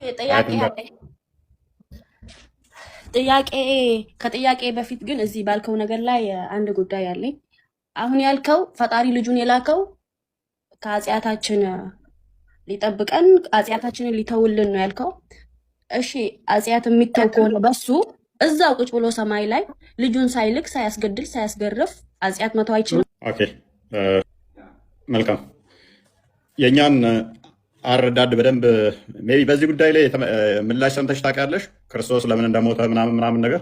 ጥያቄ አለ። ጥያቄ ከጥያቄ በፊት ግን እዚህ ባልከው ነገር ላይ አንድ ጉዳይ አለኝ። አሁን ያልከው ፈጣሪ ልጁን የላከው ከኃጢአታችን ሊጠብቀን ኃጢአታችንን ሊተውልን ነው ያልከው። እሺ ኃጢአት የሚተው ከሆነ በሱ እዛው ቁጭ ብሎ ሰማይ ላይ ልጁን ሳይልክ ሳያስገድል ሳያስገርፍ ኃጢአት መተው አይችልም? ኦኬ መልካም። የእኛን አረዳድ በደንብ ሜይ ቢ በዚህ ጉዳይ ላይ ምላሽ ሰምተሽ ታውቂያለሽ? ክርስቶስ ለምን እንደሞተ ምናምን ምናምን ነገር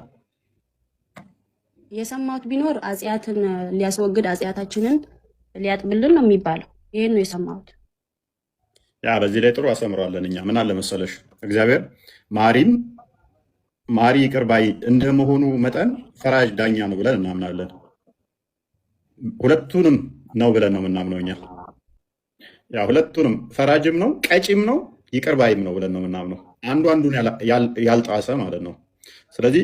የሰማሁት ቢኖር ኃጢአትን ሊያስወግድ ኃጢአታችንን ሊያጥብልን ነው የሚባለው። ይሄን ነው የሰማሁት። ያ በዚህ ላይ ጥሩ አስተምረዋለን። እኛ ምን አለ መሰለሽ እግዚአብሔር ማሪ ይቅር ባይ እንደመሆኑ መጠን ፈራጅ ዳኛ ነው ብለን እናምናለን። ሁለቱንም ነው ብለን ነው የምናምነው እኛ። ያ ሁለቱንም ፈራጅም ነው ቀጪም ነው ይቅር ባይም ነው ብለን ነው የምናምነው። አንዱን ያልጣሰ ማለት ነው። ስለዚህ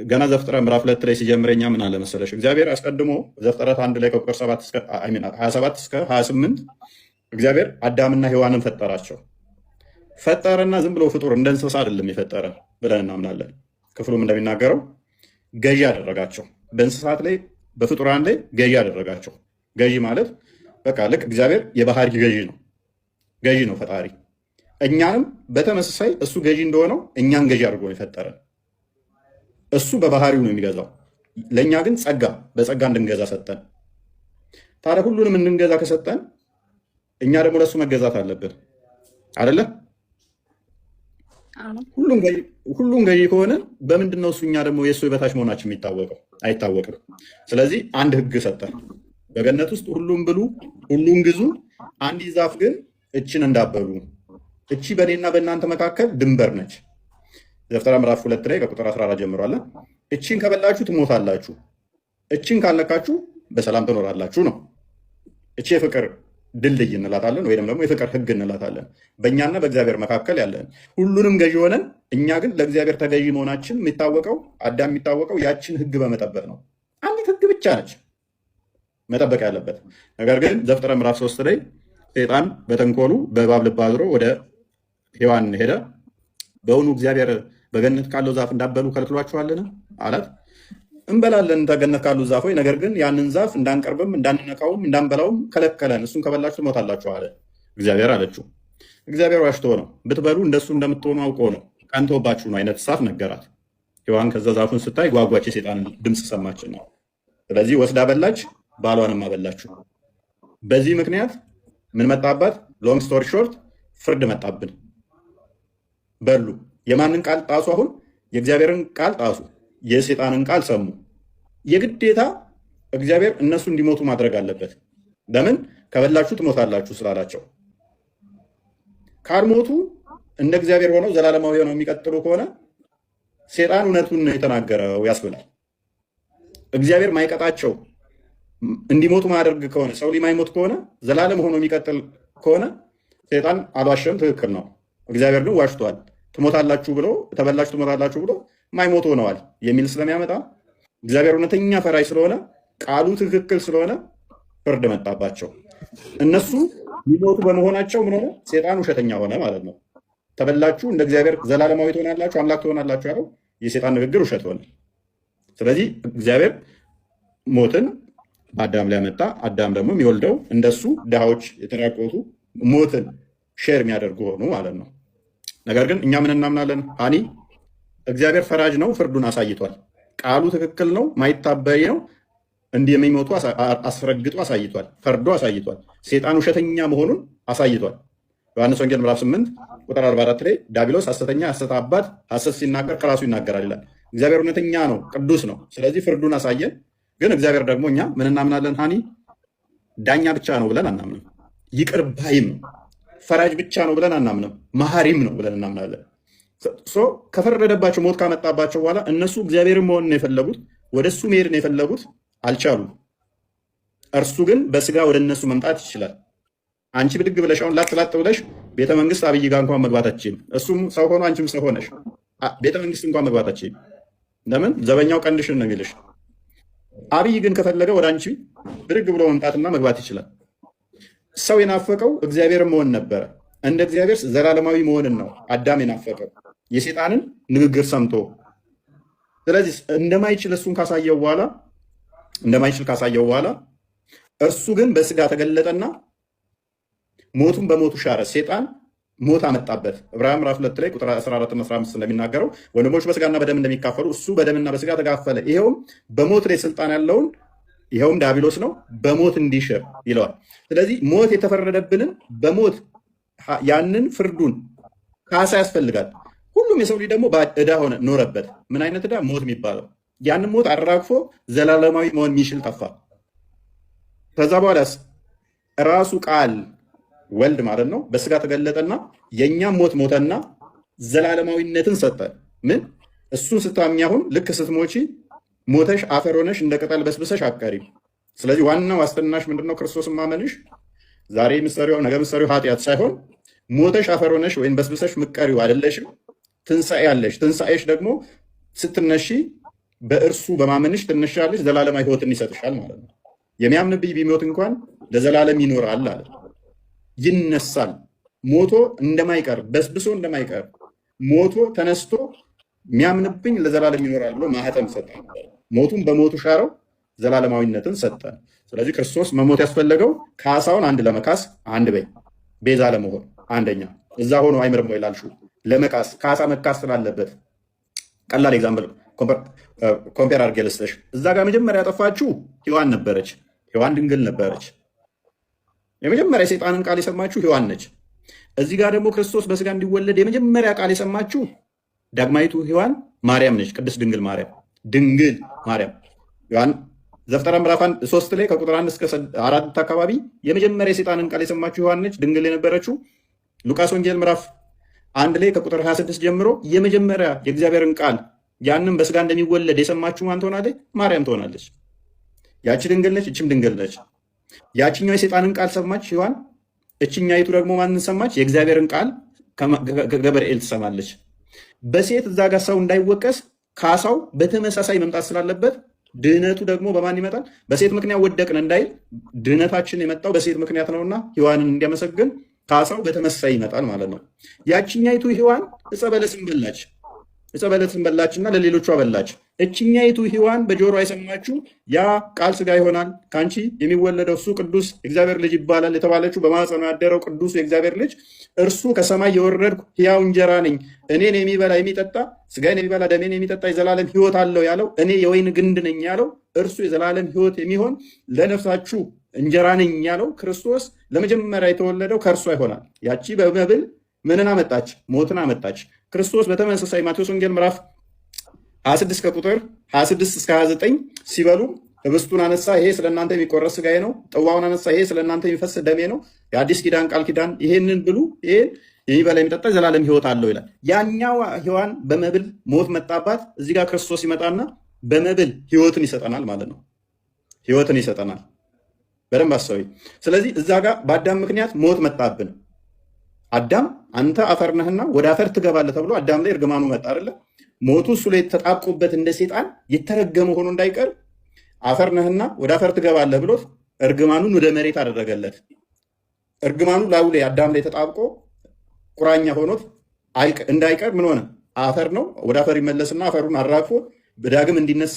ገና ዘፍጥረት ምዕራፍ 2 ላይ ሲጀምረኛ ምን አለ መሰለሽ እግዚአብሔር አስቀድሞ ዘፍጥረት 1 ላይ ከቁጥር 27 እስከ 28 እግዚአብሔር አዳምና ሔዋንን ፈጠራቸው። ፈጠረና ዝም ብሎ ፍጡር እንደ እንስሳ አይደለም የፈጠረ ብለን እናምናለን። ክፍሉም እንደሚናገረው ገዢ አደረጋቸው። በእንስሳት ላይ በፍጡራን ላይ ገዢ አደረጋቸው። ገዢ ማለት በቃ ልክ እግዚአብሔር የባህሪ ገዢ ነው ፈጣሪ። እኛንም በተመሳሳይ እሱ ገዢ እንደሆነው እኛን ገዢ አድርጎ የፈጠረን እሱ በባህሪው ነው የሚገዛው። ለእኛ ግን በጸጋ እንድንገዛ ሰጠን። ታዲያ ሁሉንም እንድንገዛ ከሰጠን እኛ ደግሞ ለእሱ መገዛት አለብን አይደለ? ሁሉም ገዢ ከሆነ በምንድን ነው እሱ እኛ ደግሞ የእሱ የበታች መሆናችን የሚታወቀው? አይታወቅም። ስለዚህ አንድ ህግ ሰጠን በገነት ውስጥ ሁሉም ብሉ፣ ሁሉም ግዙ፣ አንዲት ዛፍ ግን እችን እንዳበሉ፣ እቺ በእኔና በእናንተ መካከል ድንበር ነች። ዘፍጥረት ምዕራፍ 2 ላይ ከቁጥር 14 ጀምሯል። እቺን ከበላችሁ ትሞታላችሁ፣ እቺን ካለካችሁ በሰላም ትኖራላችሁ ነው። እቺ የፍቅር ድልድይ እንላታለን፣ ወይም ደግሞ የፍቅር ህግ እንላታለን። በእኛና በእግዚአብሔር መካከል ያለን ሁሉንም ገዢ ሆነን እኛ ግን ለእግዚአብሔር ተገዢ መሆናችን የሚታወቀው አዳም የሚታወቀው ያችን ህግ በመጠበቅ ነው። አንዲት ህግ ብቻ ነች መጠበቅ ያለበት። ነገር ግን ዘፍጥረት ምዕራፍ 3 ላይ ሰይጣን በተንኮሉ በእባብ ልብ አድሮ ወደ ሔዋን ሄደ። በእውኑ እግዚአብሔር በገነት ካለው ዛፍ እንዳበሉ ከልክሏችኋልን አላት። እንበላለን ከገነት ካሉ ዛፎች፣ ነገር ግን ያንን ዛፍ እንዳንቀርብም እንዳንነካውም እንዳንበላውም ከለከለን፣ እሱን ከበላችሁ ትሞታላችሁ አለ እግዚአብሔር አለችው። እግዚአብሔር ዋሽቶ ነው፣ ብትበሉ እንደሱ እንደምትሆኑ አውቆ ነው፣ ቀንቶባችሁ ነው አይነት ዛፍ ነገራት። ሔዋን ከዛ ዛፉን ስታይ ጓጓች፣ የሰይጣን ድምፅ ሰማችን ነው። ስለዚህ ወስዳ በላች፣ ባሏንም አበላችሁ። በዚህ ምክንያት ምን መጣባት? ሎንግ ስቶሪ ሾርት ፍርድ መጣብን። በሉ። የማንን ቃል ጣሱ? አሁን የእግዚአብሔርን ቃል ጣሱ፣ የሰይጣንን ቃል ሰሙ። የግዴታ እግዚአብሔር እነሱ እንዲሞቱ ማድረግ አለበት። ለምን? ከበላችሁ ትሞታላችሁ ስላላቸው። ካልሞቱ እንደ እግዚአብሔር ሆነው ዘላለማዊ ሆነው የሚቀጥሉ ከሆነ ሰይጣን እውነቱን ነው የተናገረው ያስብላል። እግዚአብሔር ማይቀጣቸው እንዲሞቱ ማድረግ ከሆነ ሰው ሊማይሞት ከሆነ ዘላለም ሆኖ የሚቀጥል ከሆነ ሰይጣን አልዋሸም፣ ትክክል ነው። እግዚአብሔር ግን ዋሽቷል። ትሞታላችሁ ብሎ ተበላችሁ ትሞታላችሁ ብሎ ማይሞት ሆነዋል የሚል ስለሚያመጣ እግዚአብሔር እውነተኛ ፈራጅ ስለሆነ ቃሉ ትክክል ስለሆነ ፍርድ መጣባቸው። እነሱ የሚሞቱ በመሆናቸው ምን ሆነ? ሰይጣን ውሸተኛ ሆነ ማለት ነው። ተበላችሁ እንደ እግዚአብሔር ዘላለማዊ ትሆናላችሁ፣ አምላክ ትሆናላችሁ ያለው የሰይጣን ንግግር ውሸት ሆነ። ስለዚህ እግዚአብሔር ሞትን በአዳም ላይ ያመጣ። አዳም ደግሞ የሚወልደው እንደሱ ድሃዎች የተራቆቱ ሞትን ሼር የሚያደርጉ ሆኑ ማለት ነው። ነገር ግን እኛ ምን እናምናለን? ሃኒ እግዚአብሔር ፈራጅ ነው፣ ፍርዱን አሳይቷል። ቃሉ ትክክል ነው፣ ማይታበይ ነው። እንዲህ የሚሞቱ አስረግጦ አሳይቷል፣ ፈርዶ አሳይቷል። ሰይጣን ውሸተኛ መሆኑን አሳይቷል። ዮሐንስ ወንጌል ምዕራፍ 8 ቁጥር 44 ላይ ዲያብሎስ ሐሰተኛ ሐሰት አባት ሐሰት ሲናገር ከራሱ ይናገራል ይላል። እግዚአብሔር እውነተኛ ነው፣ ቅዱስ ነው። ስለዚህ ፍርዱን አሳየን። ግን እግዚአብሔር ደግሞ እኛ ምን እናምናለን? ሃኒ ዳኛ ብቻ ነው ብለን አናምንም። ይቅር ባይም ፈራጅ ብቻ ነው ብለን አናምንም። መሐሪም ነው ብለን እናምናለን። ከፈረደባቸው ሞት ካመጣባቸው በኋላ እነሱ እግዚአብሔርን መሆን ነው የፈለጉት፣ ወደ እሱ መሄድ ነው የፈለጉት፣ አልቻሉም። እርሱ ግን በስጋ ወደ እነሱ መምጣት ይችላል። አንቺ ብድግ ብለሽ አሁን ላጥ ብለሽ ቤተመንግስት አብይ ጋር እንኳን መግባት አትችይም። እሱም ሰው ሆኖ አንቺም ሰው ሆነሽ ቤተመንግስት እንኳን መግባት አትችይም። ለምን? ዘበኛው ቀንድሽን ነው የሚልሽ። አብይ ግን ከፈለገ ወደ አንቺ ብድግ ብሎ መምጣትና መግባት ይችላል። ሰው የናፈቀው እግዚአብሔርን መሆን ነበረ። እንደ እግዚአብሔር ዘላለማዊ መሆንን ነው አዳም የናፈቀው የሴጣንን ንግግር ሰምቶ። ስለዚህ እንደማይችል እሱን ካሳየው በኋላ እርሱ ግን በስጋ ተገለጠና ሞቱን በሞቱ ሻረ። ሴጣን ሞት አመጣበት። ዕብራውያን ምዕራፍ 2 ላይ ቁጥር 14 እና 15 እንደሚናገረው ወንድሞች በስጋና በደም እንደሚካፈሉ እሱ በደምና በስጋ ተካፈለ። ይኸውም በሞት ላይ ስልጣን ያለውን ይኸውም ዲያብሎስ ነው፣ በሞት እንዲሽር ይለዋል። ስለዚህ ሞት የተፈረደብንን በሞት ያንን ፍርዱን ካሳ ያስፈልጋል። ሁሉም የሰው ልጅ ደግሞ ዕዳ ኖረበት። ምን አይነት ዕዳ? ሞት የሚባለው። ያንን ሞት አራግፎ ዘላለማዊ መሆን የሚችል ጠፋ። ከዛ በኋላስ ራሱ ቃል ወልድ ማለት ነው በስጋ ተገለጠና የእኛም ሞት ሞተና ዘላለማዊነትን ሰጠ። ምን? እሱን ስታምኚ አሁን ልክ ስትሞቺ ሞተሽ አፈር ሆነሽ እንደ ቅጠል በስብሰሽ አትቀሪም። ስለዚህ ዋና ዋስትናሽ ምንድነው? ክርስቶስን ማመንሽ። ዛሬ ምሰሪው ነገ ምሰሪው ኃጢአት ሳይሆን ሞተሽ አፈር ሆነሽ ወይም በስብሰሽ ምቀሪው አይደለሽም። ትንሣኤ ያለሽ። ትንሣኤሽ ደግሞ ስትነሺ በእርሱ በማመንሽ ትነሻለሽ፣ ዘላለማዊ ሕይወትን ይሰጥሻል ማለት ነው። የሚያምንብኝ ቢሞት እንኳን ለዘላለም ይኖራል አለ። ይነሳል። ሞቶ እንደማይቀር በስብሶ እንደማይቀር ሞቶ ተነስቶ የሚያምንብኝ ለዘላለም ይኖራል ብሎ ማህተም ሰጠ። ሞቱን በሞቱ ሻረው፣ ዘላለማዊነትን ሰጠ። ስለዚህ ክርስቶስ መሞት ያስፈለገው ካሳውን አንድ ለመካስ አንድ ቤዛ ለመሆን አንደኛ እዛ ሆኖ አይምርም ወይ ላልሽው ለመካስ ካሳ መካስ ስላለበት ቀላል ኤግዛምፕል ኮምፔር አድርጌ ልስጥሽ። እዛ ጋር መጀመሪያ ያጠፋችው ሔዋን ነበረች። ሔዋን ድንግል ነበረች። የመጀመሪያ የሰይጣንን ቃል የሰማችው ሔዋን ነች። እዚህ ጋር ደግሞ ክርስቶስ በስጋ እንዲወለድ የመጀመሪያ ቃል የሰማችው ዳግማዊቱ ሔዋን ማርያም ነች። ቅድስት ድንግል ማርያም ዮሐን ዘፍጥረት ምዕራፍ 3 ላይ ከቁጥር 1 እስከ 4 አካባቢ የመጀመሪያ የሰይጣንን ቃል የሰማችው ሔዋን ነች፣ ድንግል የነበረችው። ሉቃስ ወንጌል ምዕራፍ 1 ላይ ከቁጥር 26 ጀምሮ የመጀመሪያ የእግዚአብሔርን ቃል ያንን በስጋ እንደሚወለድ የሰማችው ማን ትሆናለች? ማርያም ትሆናለች። ያቺ ድንግል ነች፣ እችም ድንግል ነች። ያችኛው የሰይጣንን ቃል ሰማች ሔዋን፣ እችኛይቱ ደግሞ ማንን ሰማች? የእግዚአብሔርን ቃል ከገብርኤል ትሰማለች። በሴት እዛ ጋር ሰው እንዳይወቀስ ካሳው በተመሳሳይ መምጣት ስላለበት ድህነቱ ደግሞ በማን ይመጣል? በሴት ምክንያት ወደቅን እንዳይል ድህነታችን የመጣው በሴት ምክንያት ነውና ሔዋንን እንዲያመሰግን ካሳው በተመሳሳይ ይመጣል ማለት ነው። ያችኛይቱ ሔዋን ዕፀ በለስን በላችና ለሌሎቹ አበላች። እችኛይቱ ሔዋን በጆሮ የሰማችው ያ ቃል ስጋ ይሆናል ከአንቺ የሚወለደው እሱ ቅዱስ የእግዚአብሔር ልጅ ይባላል የተባለችው በማኅፀኗ ያደረው ቅዱሱ የእግዚአብሔር ልጅ እርሱ ከሰማይ የወረድኩ ሕያው እንጀራ ነኝ፣ እኔን የሚበላ የሚጠጣ ስጋዬን የሚበላ ደሜን የሚጠጣ የዘላለም ሕይወት አለው ያለው፣ እኔ የወይን ግንድ ነኝ ያለው እርሱ የዘላለም ሕይወት የሚሆን ለነፍሳችሁ እንጀራ ነኝ ያለው ክርስቶስ ለመጀመሪያ የተወለደው ከእርሷ ይሆናል። ያቺ በመብል ምንን አመጣች? ሞትን አመጣች። ክርስቶስ በተመሳሳይ ማቴዎስ ወንጌል ምዕራፍ 26 ከቁጥር 26 እስከ 29 ሲበሉ ህብስቱን አነሳ፣ ይሄ ስለ እናንተ የሚቆረስ ስጋዬ ነው። ጽዋውን አነሳ፣ ይሄ ስለ እናንተ የሚፈስ ደሜ ነው። የአዲስ ኪዳን ቃል ኪዳን፣ ይሄንን ብሉ፣ ይሄን የሚበላ የሚጠጣ ዘላለም ሕይወት አለው ይላል። ያኛው ሔዋን በመብል ሞት መጣባት። እዚህ ጋር ክርስቶስ ይመጣና በመብል ሕይወትን ይሰጠናል ማለት ነው። ሕይወትን ይሰጠናል። በደንብ አስተውይ። ስለዚህ እዛ ጋር በአዳም ምክንያት ሞት መጣብን። አዳም አንተ አፈር ነህና ወደ አፈር ትገባለህ ተብሎ አዳም ላይ እርግማኑ መጣ አይደለ? ሞቱ እሱ ላይ ተጣብቆበት እንደ ሴጣን የተረገመ ሆኖ እንዳይቀር አፈር ነህና ወደ አፈር ትገባለህ ብሎት እርግማኑን ወደ መሬት አደረገለት። እርግማኑ ላዩ ላይ አዳም ላይ ተጣብቆ ቁራኛ ሆኖት እንዳይቀር ምን ሆነ? አፈር ነው። ወደ አፈር ይመለስና አፈሩን አራግፎ በዳግም እንዲነሳ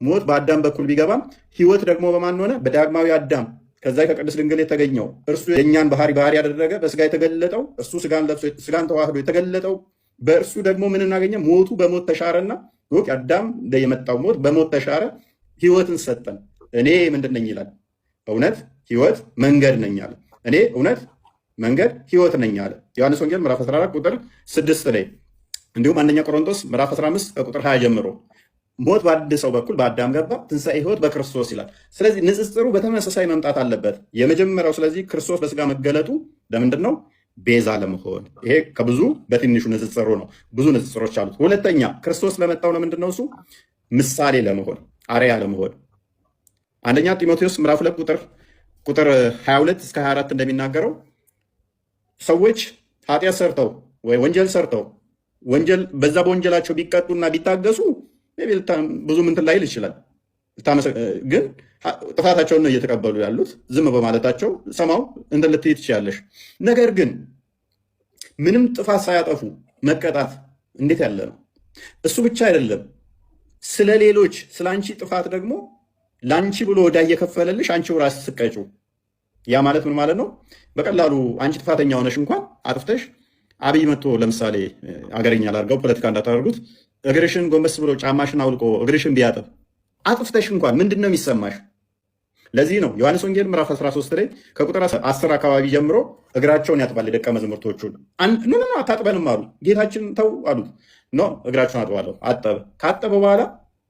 ሞት በአዳም በኩል ቢገባም ሕይወት ደግሞ በማን ሆነ? በዳግማዊ አዳም ከዛ ከቅድስት ድንግል የተገኘው እርሱ የእኛን ባህሪ ያደረገ በስጋ የተገለጠው እሱ ስጋን ለብሶ ስጋን ተዋህዶ የተገለጠው በእርሱ ደግሞ ምን እናገኘ? ሞቱ በሞት ተሻረና አዳም የመጣው ሞት በሞት ተሻረ፣ ሕይወትን ሰጠን። እኔ ምንድን ነኝ ይላል? እውነት ሕይወት መንገድ ነኝ አለ። እኔ እውነት መንገድ ሕይወት ነኝ አለ። ዮሐንስ ወንጌል ምዕራፍ 14 ቁጥር 6 ላይ እንዲሁም አንደኛ ቆሮንቶስ ምዕራፍ 15 ከቁጥር 20 ጀምሮ ሞት በአንድ ሰው በኩል በአዳም ገባ፣ ትንሣኤ ሕይወት በክርስቶስ ይላል። ስለዚህ ንጽጽሩ በተመሳሳይ መምጣት አለበት። የመጀመሪያው ስለዚህ ክርስቶስ በስጋ መገለጡ ለምንድን ነው? ቤዛ ለመሆን። ይሄ ከብዙ በትንሹ ንጽጽሩ ነው። ብዙ ንጽጽሮች አሉት። ሁለተኛ ክርስቶስ ለመጣው ለምንድን ነው? እሱ ምሳሌ ለመሆን፣ አርያ ለመሆን። አንደኛ ጢሞቴዎስ ምዕራፍ 2 ቁጥር 22 እስከ 24 እንደሚናገረው ሰዎች ኃጢአት ሰርተው ወይ ወንጀል ሰርተው በዛ በወንጀላቸው ቢቀጡና ቢታገሱ ብዙ ምንትን ላይል ይችላል። ግን ጥፋታቸውን ነው እየተቀበሉ ያሉት። ዝም በማለታቸው ሰማው እንትን ልትይ ትችያለሽ። ነገር ግን ምንም ጥፋት ሳያጠፉ መቀጣት እንዴት ያለ ነው? እሱ ብቻ አይደለም፣ ስለ ሌሎች ስለ አንቺ ጥፋት ደግሞ ለአንቺ ብሎ ዕዳ እየከፈለልሽ አንቺው ራስሽ ስቀጪው። ያ ማለት ምን ማለት ነው? በቀላሉ አንቺ ጥፋተኛ ሆነሽ እንኳን አጥፍተሽ አብይ መጥቶ ለምሳሌ አገረኛ ላድርገው፣ ፖለቲካ እንዳታደርጉት፣ እግርሽን ጎንበስ ብሎ ጫማሽን አውልቆ እግርሽን ቢያጥብ አጥፍተሽ እንኳን ምንድን ነው የሚሰማሽ? ለዚህ ነው ዮሐንስ ወንጌል ምዕራፍ 13 ላይ ከቁጥር 10 አካባቢ ጀምሮ እግራቸውን ያጥባል የደቀ መዛሙርቶቹን። ኖ አታጥበንም አሉ። ጌታችን ተው አሉት። ኖ እግራችሁን አጥባለሁ። አጠበ። ካጠበ በኋላ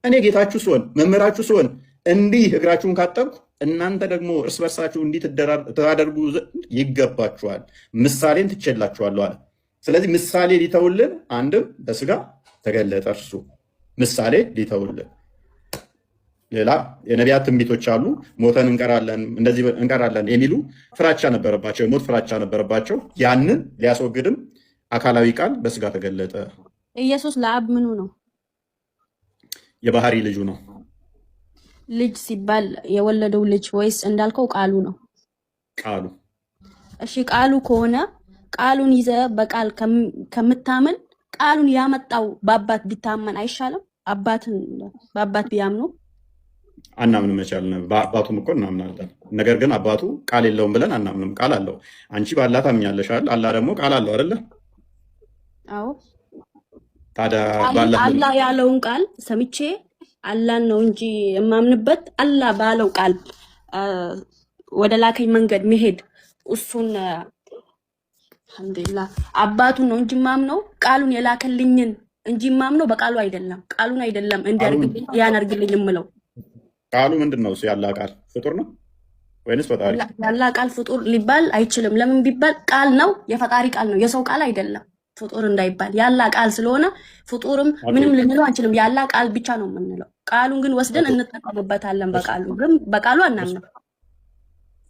እኔ ጌታችሁ ስሆን መምህራችሁ ስሆን እንዲህ እግራችሁን ካጠብኩ እናንተ ደግሞ እርስ በርሳችሁ እንዲህ ተዳደርጉ ዘንድ ይገባችኋል፣ ምሳሌን ትቼላችኋለሁ አለ። ስለዚህ ምሳሌ ሊተውልን አንድም በስጋ ተገለጠ እርሱ ምሳሌ ሊተውልን። ሌላ የነቢያት ትንቢቶች አሉ። ሞተን እንቀራለን እንደዚህ እንቀራለን የሚሉ ፍራቻ ነበረባቸው፣ የሞት ፍራቻ ነበረባቸው። ያንን ሊያስወግድም አካላዊ ቃል በስጋ ተገለጠ። ኢየሱስ ለአብ ምኑ ነው? የባህሪ ልጁ ነው። ልጅ ሲባል የወለደው ልጅ ወይስ እንዳልከው ቃሉ ነው? ቃሉ። እሺ ቃሉ ከሆነ ቃሉን ይዘ በቃል ከምታምን ቃሉን ያመጣው በአባት ቢታመን አይሻልም? አባትን በአባት ቢያምኑ አናምንም መቻል። በአባቱም እኮ እናምናለን። ነገር ግን አባቱ ቃል የለውም ብለን አናምንም። ቃል አለው። አንቺ በአላህ ታምኛለሽ አይደል? አላህ ደግሞ ቃል አለው አይደለ? አዎ። ታዲያ አላህ ያለውን ቃል ሰምቼ አላህን ነው እንጂ የማምንበት አላህ ባለው ቃል ወደ ላከኝ መንገድ መሄድ እሱን አልሐምዱሊላህ አባቱን ነው እንጂ ማምነው ቃሉን የላከልኝን እንጂ ማምነው በቃሉ አይደለም። ቃሉን አይደለም እንዲያርግልኝ ያናርግልኝ የምለው። ቃሉ ምንድን ነው? እሱ ያላህ ቃል ፍጡር ነው ወይንስ ፈጣሪ? ያላህ ቃል ፍጡር ሊባል አይችልም። ለምን ቢባል ቃል ነው፣ የፈጣሪ ቃል ነው፣ የሰው ቃል አይደለም። ፍጡር እንዳይባል ያላህ ቃል ስለሆነ ፍጡርም ምንም ልንለው አንችልም። ያላህ ቃል ብቻ ነው የምንለው። ቃሉን ግን ወስደን እንጠቀምበታለን። በቃሉ ግን በቃሉ አናምንም።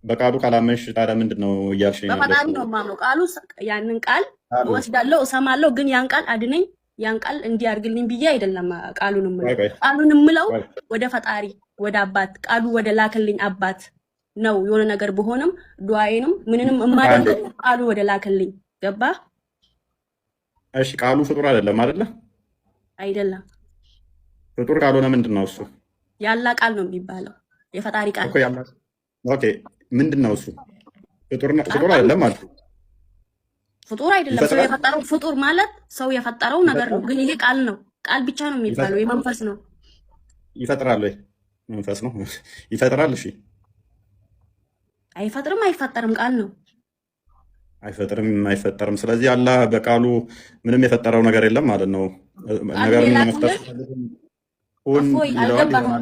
በቃሉ ካላመንሽ ታዲያ ምንድን ነው እያልሽ? በፈጣሪ ነው የማምነው። ቃሉ ያንን ቃል ወስዳለሁ፣ እሰማለሁ። ግን ያን ቃል አድነኝ፣ ያን ቃል እንዲያርግልኝ ብዬ አይደለም ቃሉን የምለው። ቃሉን የምለው ወደ ፈጣሪ ወደ አባት ቃሉ ወደ ላከልኝ አባት ነው። የሆነ ነገር በሆነም ዱዓዬንም ምንንም የማደርገው ቃሉ ወደ ላከልኝ። ገባ? እሺ ቃሉ ፍጡር አይደለም አይደለ? አይደለም። ፍጡር ካልሆነ ምንድን ነው እሱ? ያላ ቃል ነው የሚባለው፣ የፈጣሪ ቃል። ኦኬ ምንድን ነው እሱ? ፍጡር አይደለም ማለት ነው። ፍጡር አይደለም። ሰው የፈጠረው ፍጡር ማለት ሰው የፈጠረው ነገር ነው። ግን ይሄ ቃል ነው። ቃል ብቻ ነው የሚባለው። የመንፈስ ነው። ይፈጥራል ወይ? መንፈስ ነው ይፈጥራል። እሺ አይፈጥርም፣ አይፈጠርም። ቃል ነው። አይፈጥርም፣ አይፈጠርም። ስለዚህ አላህ በቃሉ ምንም የፈጠረው ነገር የለም ማለት ነው። ነገርን መፍጠር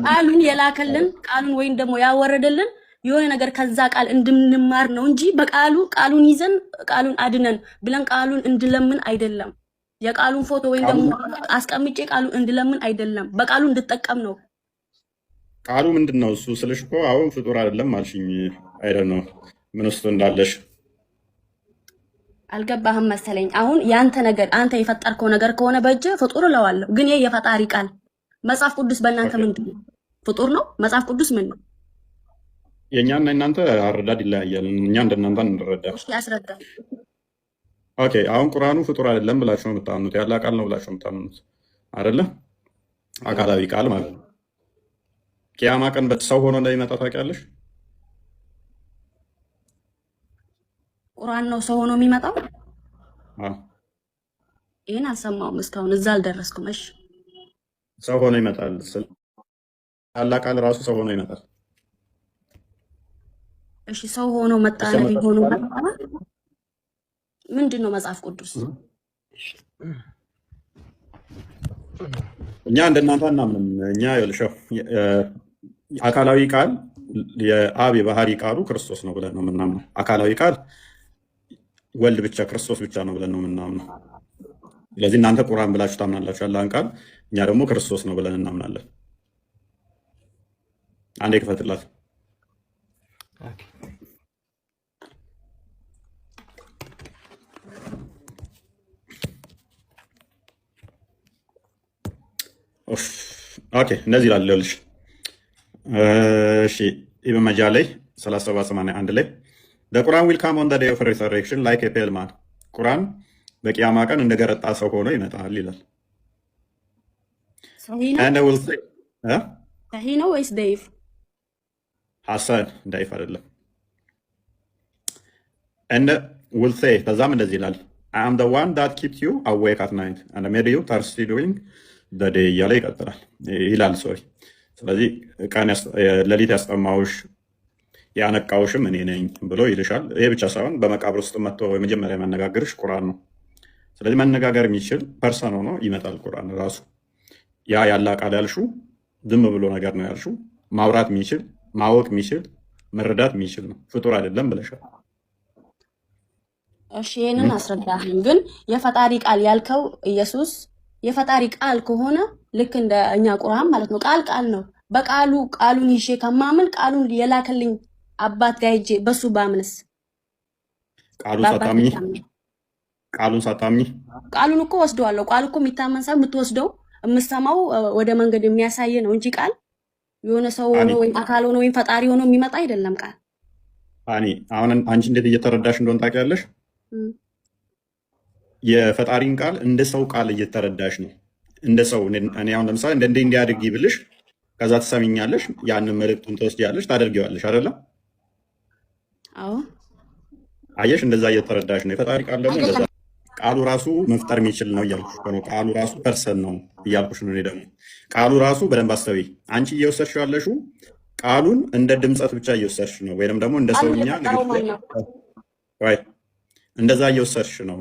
ቃሉን የላከልን ቃሉን ወይም ደግሞ ያወረደልን የሆነ ነገር ከዛ ቃል እንድንማር ነው እንጂ በቃሉ ቃሉን ይዘን ቃሉን አድነን ብለን ቃሉን እንድለምን አይደለም። የቃሉን ፎቶ ወይም ደግሞ አስቀምጬ ቃሉን እንድለምን አይደለም። በቃሉ እንድጠቀም ነው። ቃሉ ምንድን ነው እሱ ስልሽ እኮ አሁን ፍጡር አይደለም አልሽኝ። አይደል ነው ምን ውስጥ እንዳለሽ አልገባህም መሰለኝ። አሁን ያንተ ነገር አንተ የፈጠርከው ነገር ከሆነ በእጅ ፍጡር እለዋለሁ። ግን ይሄ የፈጣሪ ቃል መጽሐፍ ቅዱስ በእናንተ ምንድን ነው? ፍጡር ነው? መጽሐፍ ቅዱስ ምን ነው? የእኛና እናንተ አረዳድ ይለያያል። እኛ እንደናንተ እንረዳ። ያስረዳል። ኦኬ አሁን ቁርአኑ ፍጡር አይደለም ብላችሁ ነው የምታምኑት? ያለ ቃል ነው ብላችሁ የምታምኑት አይደለ? አካላዊ ቃል ማለት ነው። ቂያማ ቀን በሰው ሆኖ እንደሚመጣ ታውቂያለሽ? ቁርአን ነው ሰው ሆኖ የሚመጣው? ይሄን አልሰማሁም እስካሁን፣ እዛ አልደረስኩም። እሺ ሰው ሆኖ ይመጣል። ያለ ቃል ራሱ ሰው ሆኖ ይመጣል። እሺ ሰው ሆኖ መጣ ነው ሆኖ ምንድን ነው መጽሐፍ ቅዱስ? እኛ እንደናንተ እናምንም። እኛ ይልሻው አካላዊ ቃል የአብ የባህሪ ቃሉ ክርስቶስ ነው ብለን ነው የምናምነው። አካላዊ ቃል ወልድ ብቻ ክርስቶስ ብቻ ነው ብለን ነው የምናምነው። ስለዚህ እናንተ ቁርአን ብላችሁ ታምናላችሁ ያለን ቃል፣ እኛ ደግሞ ክርስቶስ ነው ብለን እናምናለን። አንዴ ክፈትላት። ኦኬ እንደዚህ ላለልሽ እሺ ኢብን መጃ ላይ 3781 ላይ the Quran will come on the day of resurrection like a pale man ቁርአን በቂያማ ቀን እንደገረጣ ሰው ሆኖ ይመጣል ይላል። ሰሂህ ነው And I will say ሰሂህ ነው ወይስ ደይፍ? ሐሰን ዳይፍ አይደለም። And will say ከዛም እንደዚህ ይላል I am the one that keeps you awake at night and made you thirsty during the day እያለ ይቀጥላል ይላል ሰው። ስለዚህ ሌሊት ያስጠማውሽ ያነቃውሽም እኔ ነኝ ብሎ ይልሻል። ይሄ ብቻ ሳይሆን በመቃብር ውስጥ መጥቶ የመጀመሪያ የሚያነጋግርሽ ቁርአን ነው። ስለዚህ መነጋገር የሚችል ፐርሰን ሆኖ ይመጣል ቁርአን ራሱ። ያ ያለ ቃል ያልሹ ዝም ብሎ ነገር ነው ያልሹ። ማውራት የሚችል ማወቅ የሚችል መረዳት የሚችል ነው፣ ፍጡር አይደለም ብለሻል። እሺ ይሄንን አስረዳህኝ። ግን የፈጣሪ ቃል ያልከው ኢየሱስ የፈጣሪ ቃል ከሆነ ልክ እንደ እኛ ቁርአን ማለት ነው። ቃል ቃል ነው። በቃሉ ቃሉን ይዤ ከማምን ቃሉን የላከልኝ አባት ጋር ሂጄ በሱ ባምንስ? ቃሉን ሳታምኚ ቃሉን እኮ ወስደዋለሁ። ቃል እኮ የሚታመን ሰው የምትወስደው የምሰማው ወደ መንገድ የሚያሳይ ነው እንጂ ቃል የሆነ ሰው ሆኖ ወይም አካል ሆኖ ወይም ፈጣሪ ሆኖ የሚመጣ አይደለም ቃል። አሁን አንቺ እንዴት እየተረዳሽ እንደሆነ ታውቂያለሽ? የፈጣሪን ቃል እንደ ሰው ቃል እየተረዳሽ ነው። እንደ ሰው እኔ አሁን ለምሳሌ እንደ እንዲያድርግ ይብልሽ፣ ከዛ ትሰሚኛለሽ፣ ያንን መልእክቱን ትወስጂያለሽ፣ ታደርጊዋለሽ አይደለም? አዎ አየሽ፣ እንደዛ እየተረዳሽ ነው። የፈጣሪ ቃል ደግሞ እንደዛ ቃሉ ራሱ መፍጠር የሚችል ነው እያልኩሽ ነው። ቃሉ ራሱ ፐርሰን ነው እያልኩሽ ነው። እኔ ደግሞ ቃሉ ራሱ በደንብ አስተውይ። አንቺ እየወሰድሽው ያለሽው ቃሉን እንደ ድምፀት ብቻ እየወሰድሽ ነው፣ ወይንም ደግሞ እንደ ሰውኛ እንደዛ እየወሰድሽ ነው።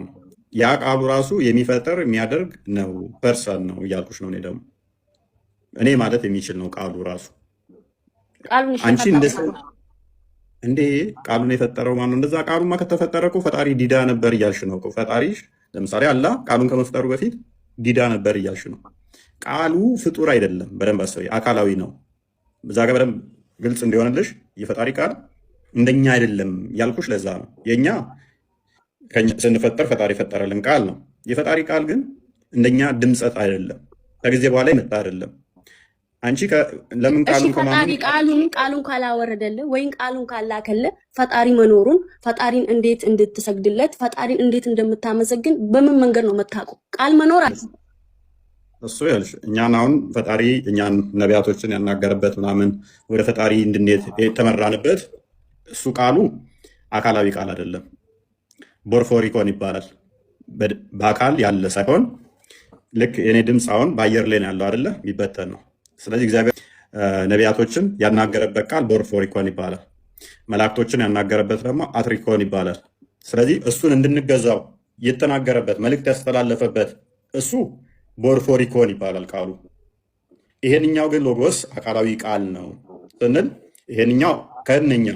ያ ቃሉ ራሱ የሚፈጠር የሚያደርግ ነው፣ ፐርሰን ነው እያልኩሽ ነው። እኔ ማለት የሚችል ነው ቃሉ ራሱ። አንቺ እንዴ ቃሉን የፈጠረው ማነው? እንደዛ ቃሉማ ከተፈጠረ እኮ ፈጣሪ ዲዳ ነበር እያልሽ ነው። ፈጣሪሽ ለምሳሌ አላህ ቃሉን ከመፍጠሩ በፊት ዲዳ ነበር እያልሽ ነው። ቃሉ ፍጡር አይደለም። በደንብ አስተውይ፣ አካላዊ ነው። እዛ ጋር በደንብ ግልጽ እንዲሆንልሽ የፈጣሪ ቃል እንደኛ አይደለም ያልኩሽ ለዛ ነው። የኛ ስንፈጠር ፈጣሪ ፈጠረልን ቃል ነው። የፈጣሪ ቃል ግን እንደኛ ድምፀት አይደለም፣ ከጊዜ በኋላ ይመጣ አይደለም። አንቺ ለምን ቃሉን ፈጣሪ ቃሉን ካላወረደልህ ወይም ቃሉን ካላከልህ ፈጣሪ መኖሩን ፈጣሪን እንዴት እንድትሰግድለት ፈጣሪን እንዴት እንደምታመሰግን በምን መንገድ ነው መታቁ? ቃል መኖር አለ እሱ ያልሽ እኛን አሁን ፈጣሪ እኛን ነቢያቶችን ያናገረበት ምናምን ወደ ፈጣሪ እንድንሄድ የተመራንበት እሱ ቃሉ አካላዊ ቃል አይደለም። ቦርፎሪኮን ይባላል። በአካል ያለ ሳይሆን ልክ የኔ ድምፅ አሁን በአየር ላይ ያለው አይደለ የሚበተን ነው። ስለዚህ እግዚአብሔር ነቢያቶችን ያናገረበት ቃል ቦርፎሪኮን ይባላል። መላእክቶችን ያናገረበት ደግሞ አትሪኮን ይባላል። ስለዚህ እሱን እንድንገዛው የተናገረበት መልእክት ያስተላለፈበት እሱ ቦርፎሪኮን ይባላል ቃሉ። ይሄንኛው ግን ሎጎስ አካላዊ ቃል ነው ስንል ይሄንኛው ከእነኛ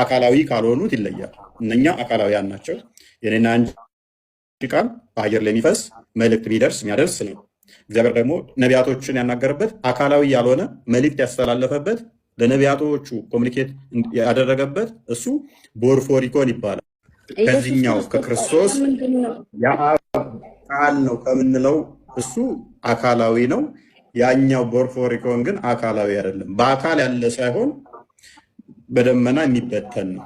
አካላዊ ካልሆኑት ይለያል። እነኛ አካላዊያን ናቸው። የኔና አንቺ ቃል በአየር ላይ የሚፈስ መልእክት የሚያደርስ ነው። እግዚአብሔር ደግሞ ነቢያቶችን ያናገረበት አካላዊ ያልሆነ መልእክት ያስተላለፈበት ለነቢያቶቹ ኮሚኒኬት ያደረገበት እሱ ቦርፎሪኮን ይባላል። ከዚህኛው ከክርስቶስ የአብ ቃል ነው ከምንለው እሱ አካላዊ ነው። ያኛው ቦርፎሪኮን ግን አካላዊ አይደለም። በአካል ያለ ሳይሆን በደመና የሚበተን ነው።